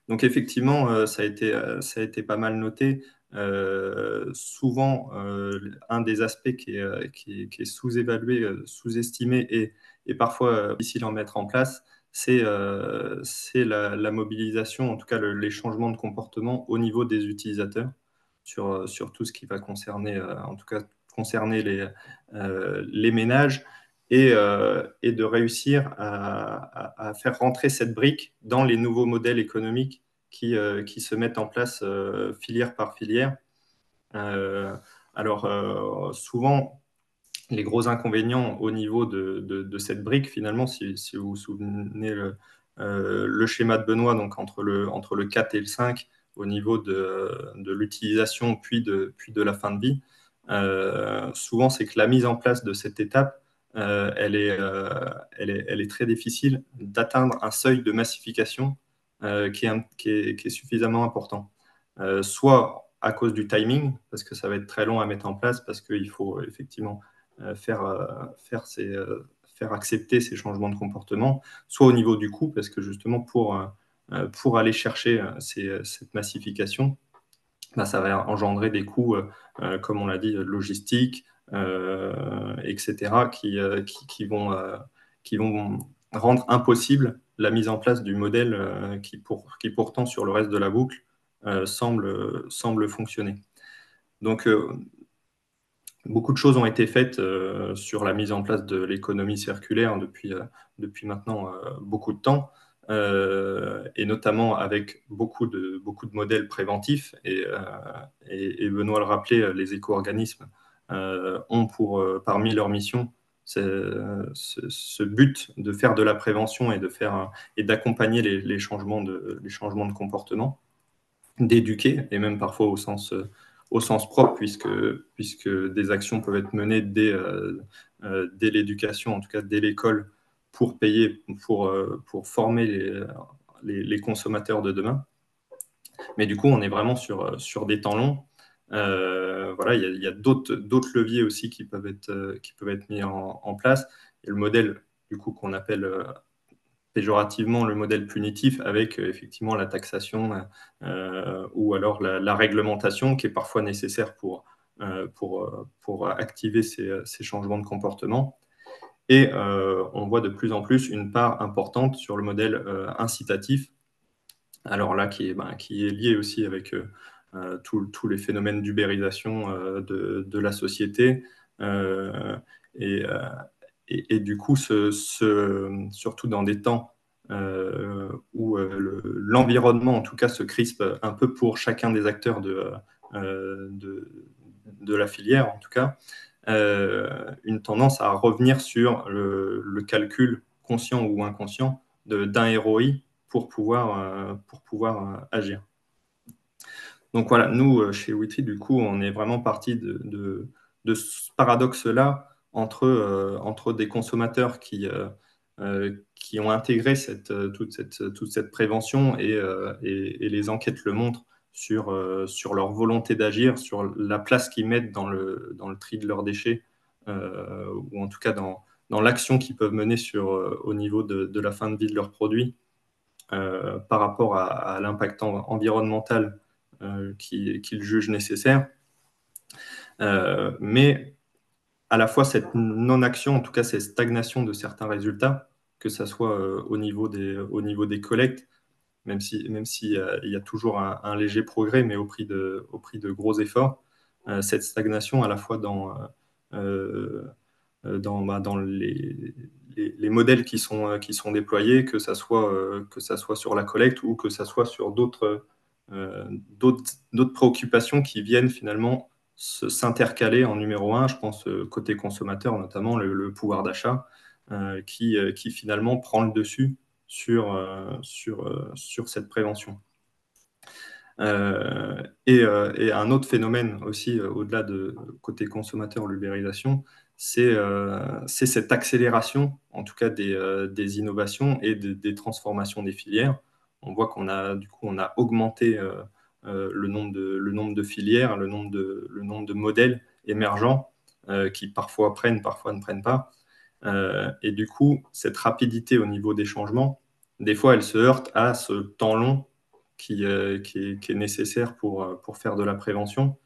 Donc effectivement, ça a été pas mal noté. Souvent, un des aspects qui est sous-évalué, sous-estimé et parfois difficile à mettre en place, c'est la mobilisation, en tout cas les changements de comportement au niveau des utilisateurs sur tout ce qui va concerner, en tout cas concerner les ménages et de réussir à faire rentrer cette brique dans les nouveaux modèles économiques qui se mettent en place filière par filière. Euh, Souvent, les gros inconvénients au niveau de cette brique, finalement, si vous vous souvenez le schéma de Benoît, donc entre le 4 et le 5, au niveau de l'utilisation puis de la fin de vie, souvent c'est que la mise en place de cette étape, elle est très difficile d'atteindre un seuil de massification qui est suffisamment important. Soit à cause du timing, parce que ça va être très long à mettre en place, parce qu'il faut effectivement faire accepter ces changements de comportement, soit au niveau du coût, parce que justement pour aller chercher cette massification, bah, ça va engendrer des coûts, comme on l'a dit, logistiques, etc., qui vont rendre impossible la mise en place du modèle qui pourtant sur le reste de la boucle semble fonctionner. Donc, beaucoup de choses ont été faites sur la mise en place de l'économie circulaire depuis maintenant beaucoup de temps, et notamment avec beaucoup de modèles préventifs. Et Benoît le rappelait, les éco-organismes ont parmi leurs missions ce but de faire de la prévention et d'accompagner les changements de comportement, d'éduquer, et même parfois au sens propre, puisque des actions peuvent être menées dès l'éducation, en tout cas dès l'école, pour payer, pour former les consommateurs de demain. Mais du coup, on est vraiment sur des temps longs. Voilà, il y a d'autres leviers aussi qui peuvent être mis en place. Et le modèle, du coup, qu'on appelle péjorativement le modèle punitif avec effectivement la taxation ou alors la réglementation qui est parfois nécessaire pour activer ces changements de comportement. Et on voit de plus en plus une part importante sur le modèle incitatif, alors là qui est lié aussi avec tous les phénomènes d'ubérisation de la société. Euh, et, euh, et du coup, surtout dans des temps où l'environnement, en tout cas, se crispe un peu pour chacun des acteurs euh, de, de la filière, en tout cas, une tendance à revenir sur le calcul conscient ou inconscient d'un ROI pour pouvoir agir. Donc voilà, nous, chez Witry, du coup, on est vraiment parti de ce paradoxe-là entre des consommateurs qui ont intégré toute cette prévention et les enquêtes le montrent sur leur volonté d'agir, sur la place qu'ils mettent dans le tri de leurs déchets, ou en tout cas dans l'action qu'ils peuvent mener au niveau de la fin de vie de leurs produits par rapport à l'impact environnemental qu'ils jugent nécessaire. Mais à la fois cette non-action, en tout cas cette stagnation de certains résultats, que ce soit au niveau des collectes, même si, il y a toujours un léger progrès, mais au prix de gros efforts, cette stagnation à la fois dans les modèles qui sont déployés, que ça soit sur la collecte ou que ça soit sur euh, d'autres préoccupations qui viennent finalement s'intercaler en numéro un. Je pense côté consommateur, notamment le pouvoir d'achat, qui finalement prend le dessus sur cette prévention. Et un autre phénomène aussi, au-delà de côté consommateur, l'ubérisation, c'est cette accélération, en tout cas des innovations et des transformations des filières. On voit du coup, on a augmenté le nombre de filières, le nombre de modèles émergents qui parfois prennent, parfois ne prennent pas. Et du coup, cette rapidité au niveau des changements, des fois, elle se heurte à ce temps long qui est nécessaire pour faire de la prévention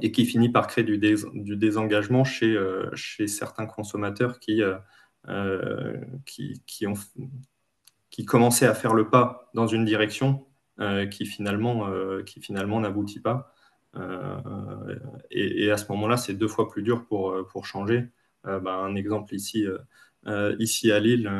et qui finit par créer du désengagement chez certains consommateurs qui ont qui commençait à faire le pas dans une direction qui finalement n'aboutit pas. Euh, et à ce moment-là, c'est 2 fois plus dur pour changer. Un exemple ici à Lille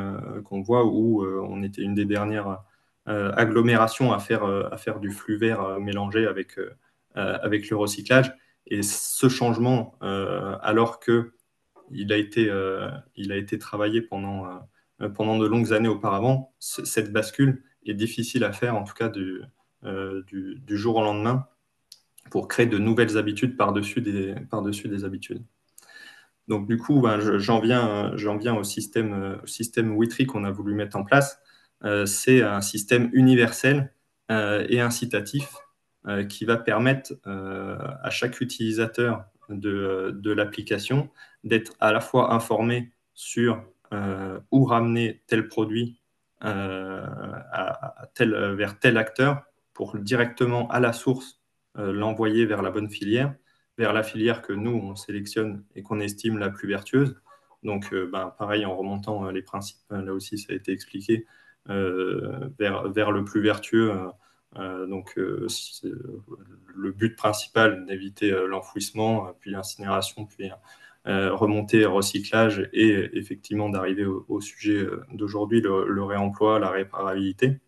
qu'on voit où on était une des dernières agglomérations à faire du flux vert mélangé avec le recyclage. Et ce changement, alors que il a été travaillé pendant de longues années auparavant. Cette bascule est difficile à faire, en tout cas du jour au lendemain, pour créer de nouvelles habitudes par-dessus des habitudes. Donc du coup, j'en viens au système WITRI qu'on a voulu mettre en place. C'est un système universel et incitatif qui va permettre à chaque utilisateur de l'application d'être à la fois informé sur où ramener tel produit vers tel acteur pour directement à la source l'envoyer vers la bonne filière, vers la filière que nous, on sélectionne et qu'on estime la plus vertueuse. Donc, pareil, en remontant les principes, là aussi, ça a été expliqué, vers le plus vertueux. C'est le but principal d'éviter l'enfouissement, puis l'incinération, puis remonter recyclage et effectivement d'arriver au sujet d'aujourd'hui, le réemploi, la réparabilité.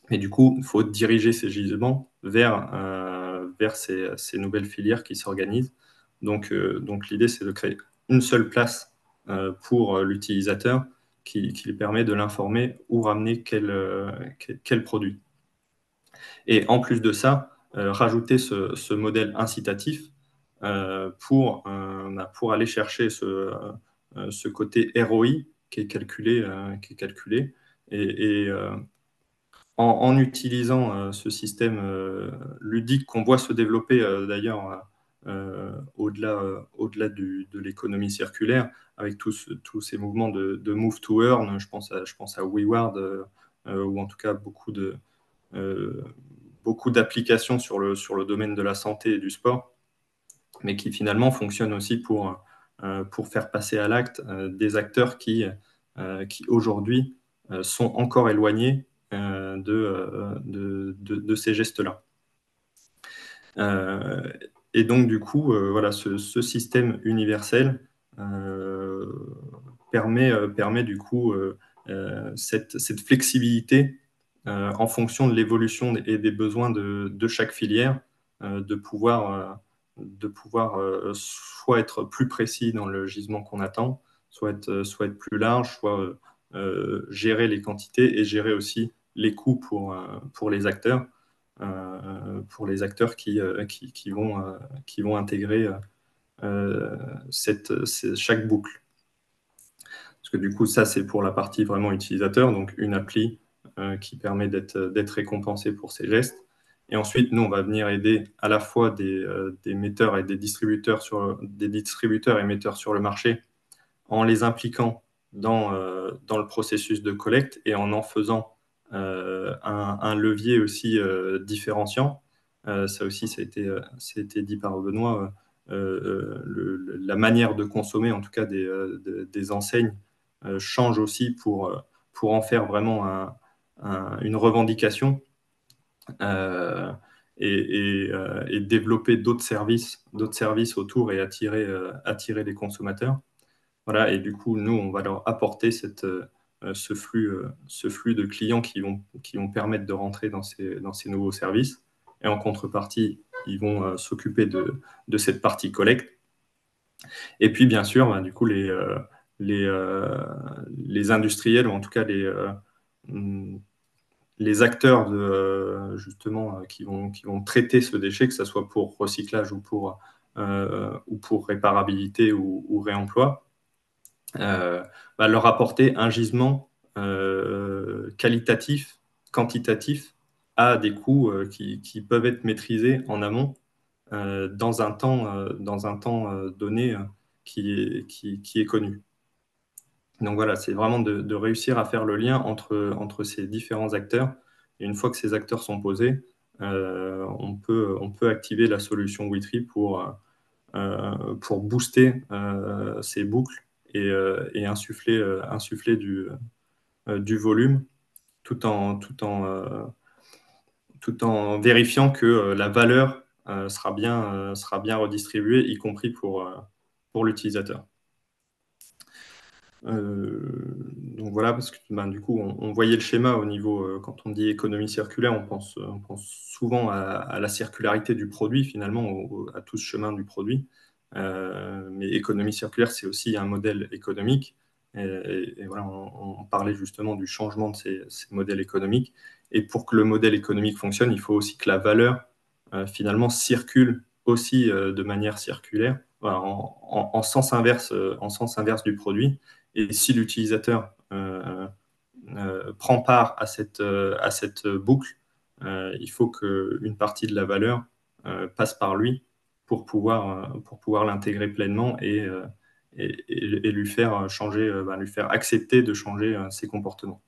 Mais du coup, il faut diriger ces gisements vers ces nouvelles filières qui s'organisent. Donc l'idée, c'est de créer une seule place pour l'utilisateur qui lui permet de l'informer où ramener quel produit. Et en plus de ça, rajouter ce modèle incitatif pour aller chercher ce côté ROI qui est calculé. Et en utilisant ce système ludique qu'on voit se développer d'ailleurs au-delà de l'économie circulaire, avec tous ces mouvements de move to earn, je pense à WeWard, ou en tout cas euh, beaucoup d'applications sur le domaine de la santé et du sport, mais qui finalement fonctionnent aussi pour faire passer à l'acte des acteurs qui aujourd'hui sont encore éloignés de ces gestes-là. Et donc, du coup, voilà, ce système universel permet du coup cette flexibilité en fonction de l'évolution et des besoins de chaque filière, de pouvoir soit être plus précis dans le gisement qu'on attend, soit être plus large, soit gérer les quantités et gérer aussi les coûts pour les acteurs qui vont intégrer chaque boucle. Parce que du coup, ça, c'est pour la partie vraiment utilisateur, donc une appli qui permet d'être récompensé pour ses gestes. Et ensuite, nous, on va venir aider à la fois des metteurs et des distributeurs et metteurs sur le marché en les impliquant dans le processus de collecte et en faisant un levier aussi différenciant. Ça aussi, ça a été dit par Benoît. La manière de consommer, en tout cas des enseignes, change aussi pour en faire vraiment une revendication euh, et développer d'autres services autour et attirer les consommateurs. Voilà, et du coup, nous, on va leur apporter ce flux de clients qui vont permettre de rentrer dans ces nouveaux services. Et en contrepartie, ils vont s'occuper de cette partie collecte. Et puis, bien sûr, du coup, les, euh, les industriels, ou en tout cas les acteurs justement, qui vont traiter ce déchet, que ce soit pour recyclage ou pour réparabilité ou réemploi, leur apporter un gisement qualitatif, quantitatif, à des coûts qui peuvent être maîtrisés en amont dans un temps donné qui est connu. Donc voilà, c'est vraiment de réussir à faire le lien entre ces différents acteurs Et une fois que ces acteurs sont posés, on peut activer la solution Witry pour booster ces boucles et insuffler du volume tout en vérifiant que la valeur sera bien redistribuée, y compris pour l'utilisateur. Donc voilà, parce que ben, du coup, on voyait le schéma au niveau, quand on dit économie circulaire, on pense souvent à la circularité du produit, finalement, à tout ce chemin du produit. Mais économie circulaire, c'est aussi un modèle économique. Et voilà, on parlait justement du changement de ces modèles économiques. Et pour que le modèle économique fonctionne, il faut aussi que la valeur, finalement, circule aussi de manière circulaire, voilà, en sens inverse du produit. Et si l'utilisateur prend part à cette boucle, il faut qu'une partie de la valeur passe par lui pour pouvoir l'intégrer pleinement et lui faire changer, lui faire accepter de changer ses comportements.